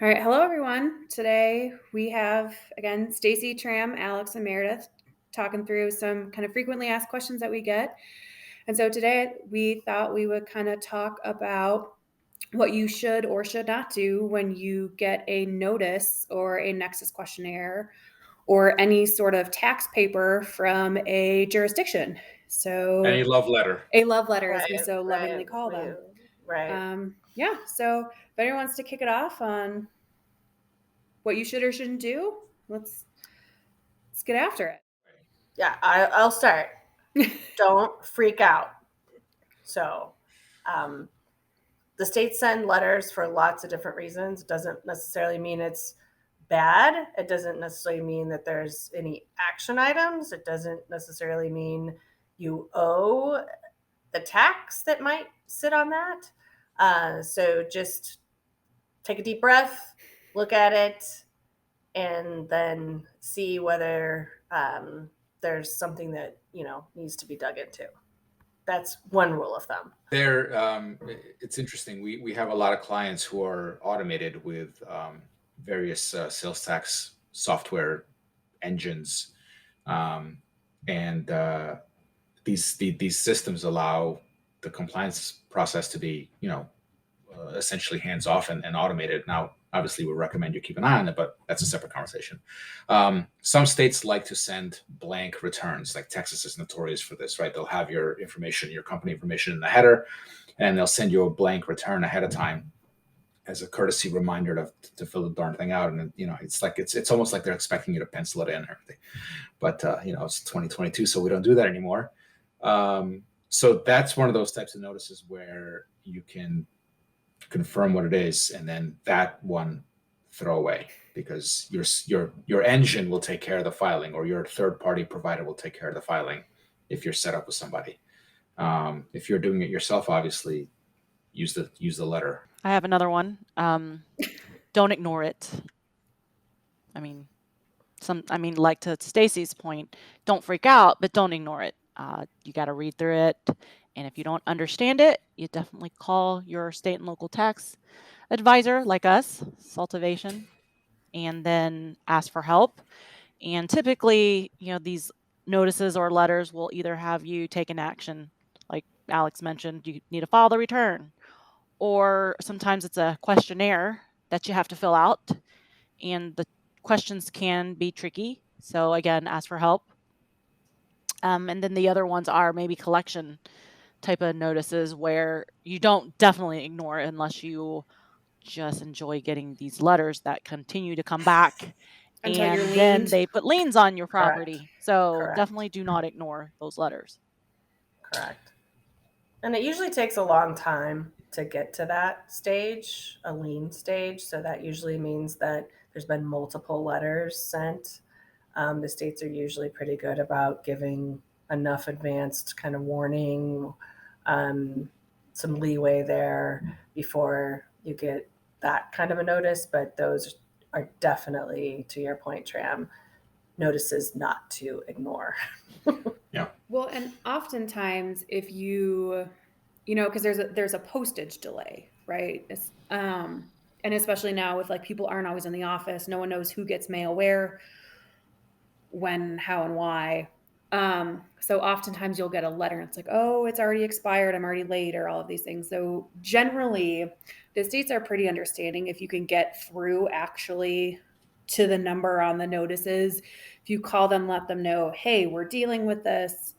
All right, hello everyone. Today we have again Stacy Tram, Alex, and Meredith talking through some kind of frequently asked questions that we get. And so today we thought we would kind of talk about what you should or should not do when you get a notice or a Nexus questionnaire or any sort of tax paper from a jurisdiction. Any So love letter. a love letter, as we Right, so right, lovingly call them. right. Yeah, so if anyone wants to kick it off on what you should or shouldn't do, let's get after Yeah, I'll start. it. Don't freak out. So, the states send letters for lots of different reasons. It doesn't necessarily mean it's bad. It doesn't necessarily mean that there's any action items. It doesn't necessarily mean you owe the tax that might sit on that. So just take a deep breath, look at it, and then see whether there's something that needs to be dug into. That's one rule of thumb. It's interesting. We have a lot of clients who are automated with various sales tax software engines, and these systems allow the compliance process to be, essentially hands off and automated. Now, obviously, we recommend you keep an eye on it, but that's a separate conversation. Some states like to send blank returns, like Texas is notorious for this, right? They'll have your information, your company information in the header, and they'll send you a blank return ahead of time as a courtesy reminder to fill the darn thing out. And it's almost like they're expecting you to pencil it in and everything. But it's 2022, so we don't do that anymore. So that's one of those types of notices where you can confirm what it is, and then that one throw away, because your engine will take care of the filing, or your third party provider will take care of the filing if you're set up with somebody. If you're doing it yourself, obviously use the letter. I have another one. Don't ignore it. Like to Stacy's point, don't freak out, but don't ignore it. You got to read through it. And if you don't understand it, you definitely call your state and local tax advisor like us, Saltivation, and then ask for help. And typically, these notices or letters will either have you take an action, like Alex mentioned, you need to file the return, or sometimes it's a questionnaire that you have to fill out, and the questions can be tricky. So again, ask for help. And then the other ones are maybe collection type of notices where you don't definitely ignore it unless you just enjoy getting these letters that continue to come back Until and you're then leaned. they put liens on your Correct. property. So Correct. definitely do not ignore those letters. Correct. And it usually takes a long time to get to that stage, a lien stage. So that usually means that there's been multiple letters sent. The states are usually pretty good about giving enough advanced kind of warning, some leeway there before you get that kind of a notice. But those are definitely, to your point, Tram, notices not to ignore. Yeah. Well, and oftentimes if because there's a postage delay, right? And especially now with like people aren't always in the office, no one knows who gets mail where, when, how, and why. So oftentimes you'll get a letter and it's like, oh, it's already expired, I'm already late, or all of these things. So generally the states are pretty understanding if you can get through actually to the number on the notices. If you call them, let them know, hey, we're dealing with this.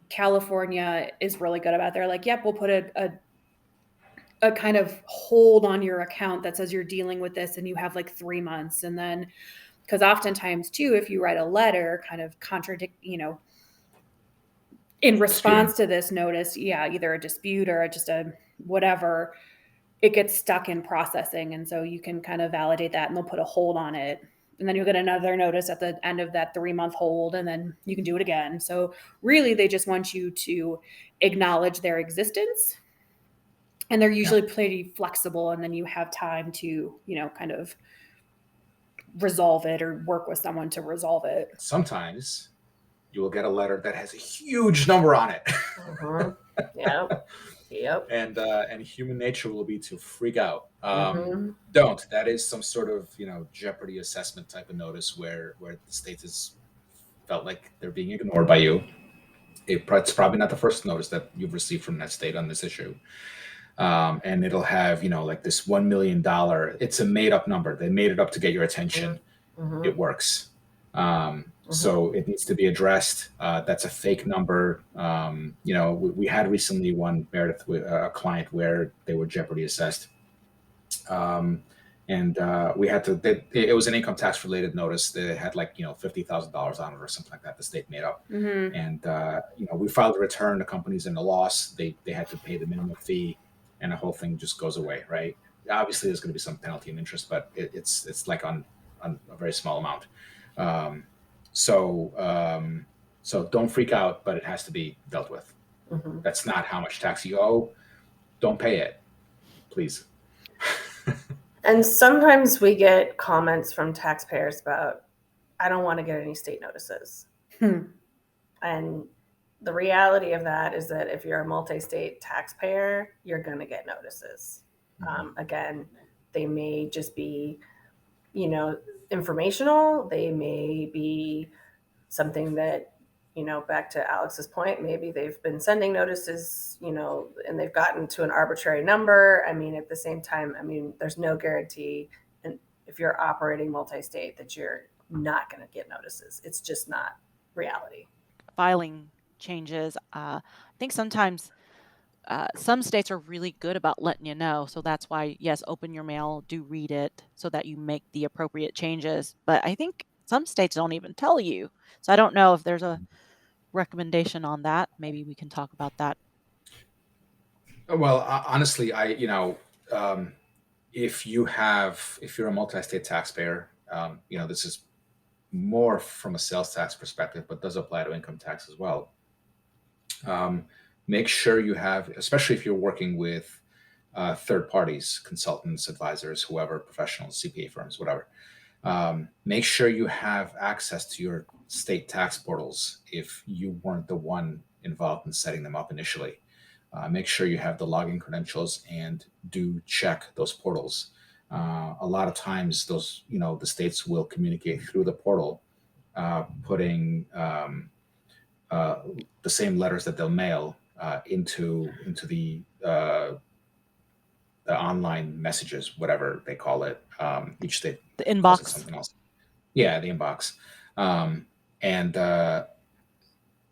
California is really good about, they're like, yep, we'll put a kind of hold on your account that says you're dealing with this and you have like 3 months. And then, because oftentimes too, if you write a letter kind of in response to this notice, either a dispute or just a whatever, it gets stuck in processing. And so you can kind of validate that and they'll put a hold on it. And then you'll get another notice at the end of that 3-month hold, and then you can do it again. So really, they just want you to acknowledge their existence. And they're usually pretty flexible, and then you have time to, kind of resolve it or work with someone to resolve it. Sometimes you will get a letter that has a huge number on it. Mm-hmm. Yeah. Yep. And human nature will be to freak out. Mhm. Don't. That is some sort of jeopardy assessment type of notice where the state has felt like they're being ignored by you. It's probably not the first notice that you've received from that state on this issue. And it'll have like this $1 million. It's a made up number. They made it up to get your attention. Mhm. It works. So it needs to be addressed. That's a fake number. We had recently one, Meredith, with a client where they were jeopardy assessed. And we had to, it was an income tax related notice that had $50,000 on it or something like that. The state made up. Mhm. And we filed a return. The company's in a loss. They had to pay the minimum fee, and the whole thing just goes away, right? Obviously, there's going to be some penalty and interest, but it's like on a very small amount. So don't freak out, but it has to be dealt with. Mhm. That's not how much tax you owe. Don't pay it, please. And sometimes we get comments from taxpayers about, I don't want to get any state notices. And the reality of that is that if you're a multi-state taxpayer, you're going to get notices. Again, they may just be, informational. They may be something that, back to Alex's point, maybe they've been sending notices, and they've gotten to an arbitrary number. I mean, at the same time, there's no guarantee, and if you're operating multi-state, that you're not going to get notices. It's just not reality. Filing changes. I think sometimes some states are really good about letting you know. So that's why, yes, open your mail, do read it so that you make the appropriate changes. But I think some states don't even tell you. So I don't know if there's a recommendation on that. Maybe we can talk about that. Well, honestly, if you're a multi-state taxpayer, this is more from a sales tax perspective, but does apply to income tax as well. Make sure you have, especially if you're working with third parties, consultants, advisors, whoever, professionals, CPA firms, whatever. Make sure you have access to your state tax portals if you weren't the one involved in setting them up initially. Make sure you have the login credentials and do check those portals. A lot of times the states will communicate through the portal, putting the same letters that they'll mail into the online messages, whatever they call it. Each state The calls it inbox. something else. Yeah, the inbox. And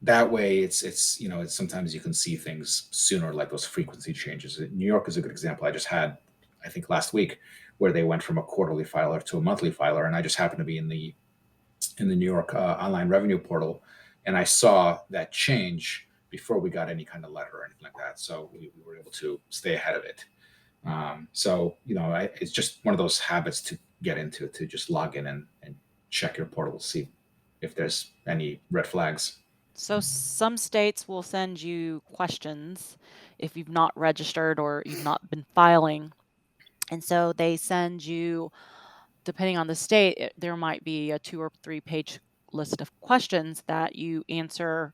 that way it's sometimes you can see things sooner, like those frequency changes. New York is a good example. I just had, I think last week, where they went from a quarterly filer to a monthly filer, and I just happened to be in the New York online revenue portal, and I saw that change before we got any kind of letter or anything like that. So we were able to stay ahead of it. It's just one of those habits to get into, to just log in and check your portal, see if there's any red flags. So some states will send you questions if you've not registered or you've not been filing. And so they send you, depending on the state, there might be a 2 or 3 page list of questions that you answer,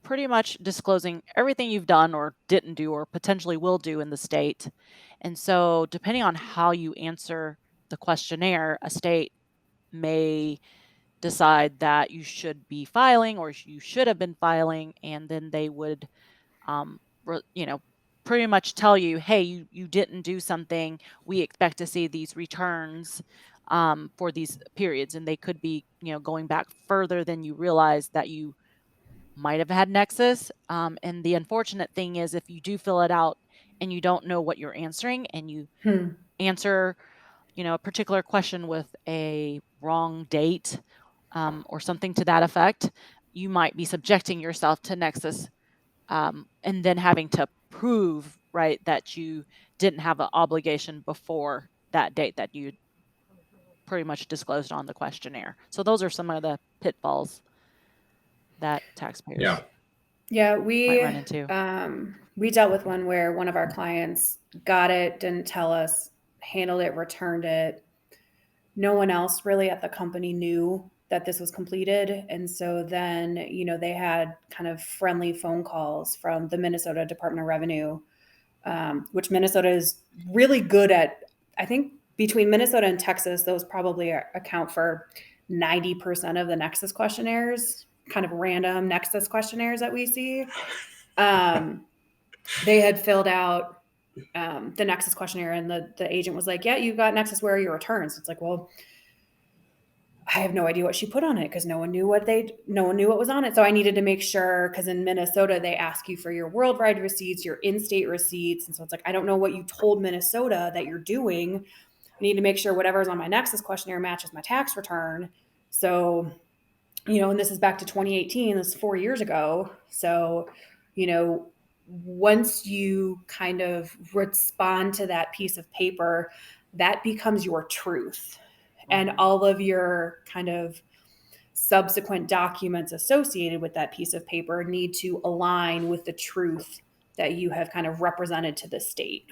pretty much disclosing everything you've done or didn't do or potentially will do in the state. And so depending on how you answer the questionnaire, a state may decide that you should be filing or you should have been filing, and then they would pretty much tell you, hey, you didn't do something, we expect to see these returns for these periods. And they could be going back further than you realize that you might have had Nexus. And the unfortunate thing is, if you do fill it out and you don't know what you're answering, and you answer a particular question with a wrong date or something to that effect, you might be subjecting yourself to Nexus, and then having to prove, right, that you didn't have an obligation before that date that you pretty much disclosed on the questionnaire. So those are some of the pitfalls that taxpayers might run into. We dealt with one where one of our clients got it, didn't tell us, handled it, returned it. No one else really at the company knew that this was completed. And so then, they had kind of friendly phone calls from the Minnesota Department of Revenue, which Minnesota is really good at. I think between Minnesota and Texas, those probably account for 90% of the Nexus questionnaires, kind of random Nexus questionnaires that we see. They had filled out the Nexus questionnaire, and the agent was like, yeah, you got Nexus, where are your returns? It's like, well, I have no idea what she put on it, because no one knew what was on it. So I needed to make sure, because in Minnesota, they ask you for your worldwide receipts, your in-state receipts. And so it's like, I don't know what you told Minnesota that you're doing. I need to make sure whatever's on my Nexus questionnaire matches my tax return. So, and this is back to 2018, this is 4 years ago. So, once you kind of respond to that piece of paper, that becomes your truth. And all of your kind of subsequent documents associated with that piece of paper need to align with the truth that you have kind of represented to the state.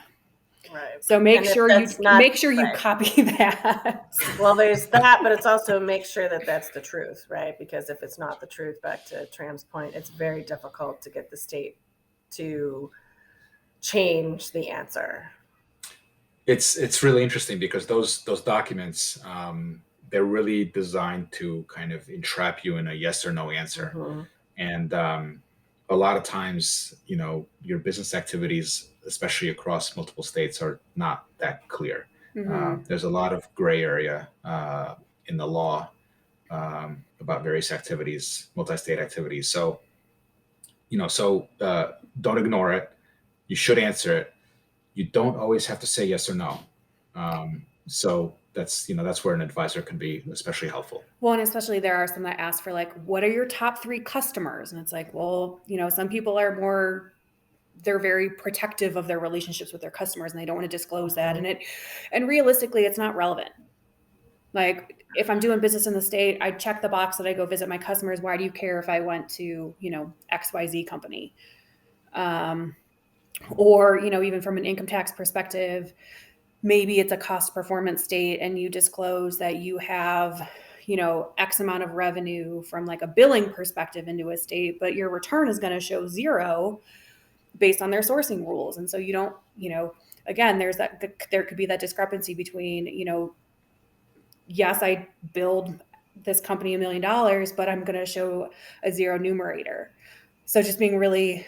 Right. So make sure you copy that. Well, there's that, but it's also make sure that that's the truth, right? Because if it's not the truth, back to Tram's point, it's very difficult to get the state to change the answer. It's really interesting, because those documents, they're really designed to kind of entrap you in a yes or no answer. Mm-hmm. And a lot of times, your business activities, especially across multiple states, are not that clear. Mm-hmm. There's a lot of gray area in the law about various activities, multi-state activities. So, don't ignore it. You should answer it. You don't always have to say yes or no. So that's where an advisor can be especially helpful. Well, and especially there are some that ask for like, what are your top 3 customers? And it's like, well, some people are they're very protective of their relationships with their customers, and they don't want to disclose that. And realistically, it's not relevant. Like, if I'm doing business in the state, I check the box that I go visit my customers. Why do you care if I went to, XYZ company? Or, even from an income tax perspective, maybe it's a cost performance state and you disclose that you have, X amount of revenue from like a billing perspective into a state, but your return is going to show 0 based on their sourcing rules. And so you don't, again, there could be that discrepancy between, yes, I billed this company $1 million, but I'm going to show a 0 numerator. So just being really,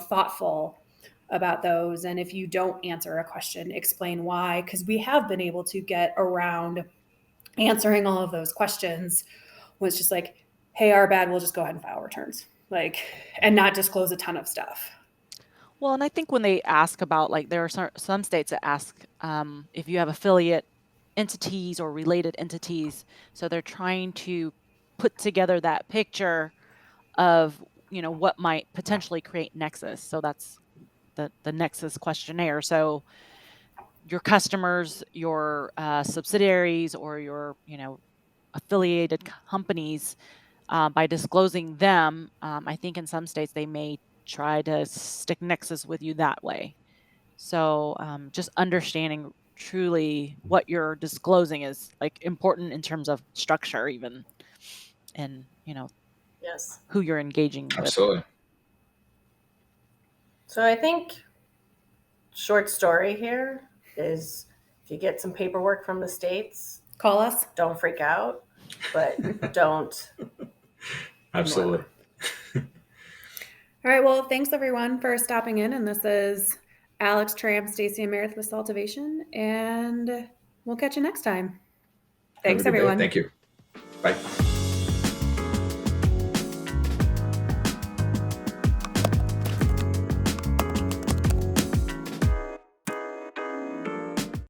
thoughtful about those. And if you don't answer a question, explain why, because we have been able to get around answering all of those questions. Was just like, hey, our bad, we'll just go ahead and file returns, and not disclose a ton of stuff. Well, and I think when they ask about, like, there are some states that ask if you have affiliate entities or related entities. So they're trying to put together that picture of, what might potentially create Nexus. So that's the Nexus questionnaire. So your customers, your subsidiaries, or your, affiliated companies, by disclosing them, I think in some states they may try to stick Nexus with you that way. So just understanding truly what you're disclosing is like important in terms of structure, even, and Yes, who you're engaging with. Absolutely. So I think short story here is, if you get some paperwork from the states, call us. Don't freak out, but don't. Absolutely. All right. Well, thanks everyone for stopping in. And this is Alex, Tram, Stacy, and Meredith with Saltivation. And we'll catch you next time. Thanks, everyone. Thank you. Bye.